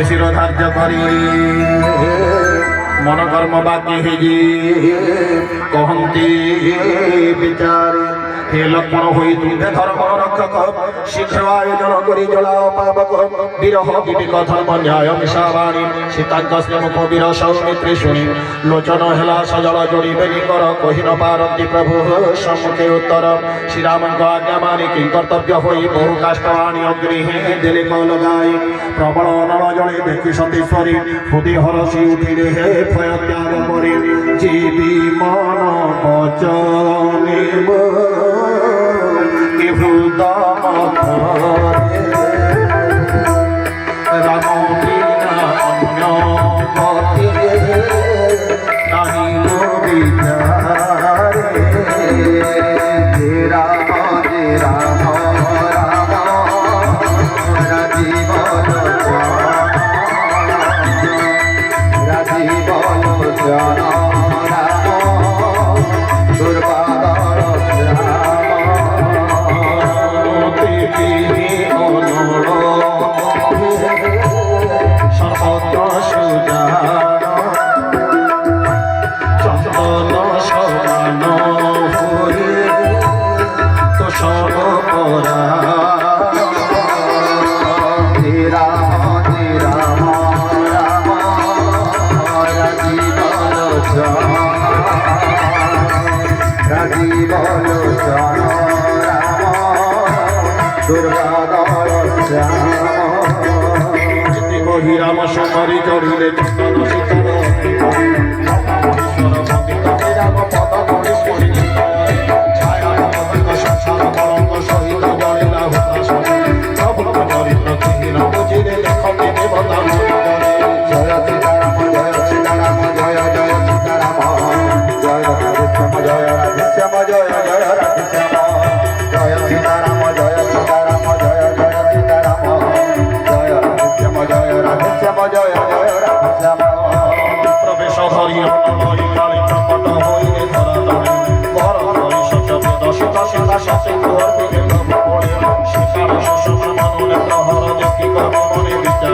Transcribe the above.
শিরোধার্য করি মনকর্ম বাকি হেজি কহন্তি বিচারে হে লক্ষ্মণ হই তুমে ধর্ম রক্ষক শীঘ্র আয়োজন করি জলাও পাবক বিরহ বিবেক ধর্ম ন্যায় মিশাবাণী সীতাঙ্ক মুখ বীর সৌমিত্রে শুনি লোচন হেলা সজল জড়ি বেলি কর কহিন পারন্তি প্রভু সম্মুখে উত্তর শ্রীরামঙ্ক আজ্ঞা মানি কি কর্তব্য হই বহু কাষ্টানি অগ্রিহে দেলে কল গাই প্রবল নর জলে দেখি সতীশ্বরী হৃদয় হরসি উঠিলে হে ভয় ত্যাগ করি জীবী মন বচনে রাম বিনা অন্য গতি নাহি বিচারে রাম রাম রাম রাজীব রাজীব জন রাম দুর্বাদর সর্বত্র সুজান চন্দন সমান হয়ে তো সর্বপরা রাম রাম রাম রাজীব রাজীব কহি রাম সমরি চড়িলে চন্দন শীতল রাম পদ গণেশ ছায়া সংসার কলঙ্ক সহিত জড়িলা হতাশনে প্রভু চরিত্র চিহ্ন বুঝিলে লেখকে দেবতা জয় সীতারাম জয় সীতারাম জয় জয় সীতারাম জয় রাধেশ্যাম জয় রাধেশ্যাম জয় জয় রাধেশ্যাম জয় সীতারাম জয় সীতারাম জয় জয় সীতারাম জয় রাধেশ্যাম জয় রাধেশ্যাম জয় জয় রাধেশ্যাম প্রবেশ ধরি অনলয় কালী প্রকট হইলে ধরা ধরে বর হরি সচতে দশিত সীতা সতে অর্পিলে প্রভু পড়ে সীতার শোষ মনুলে প্রহর দেখি কর্ম মনে বিচার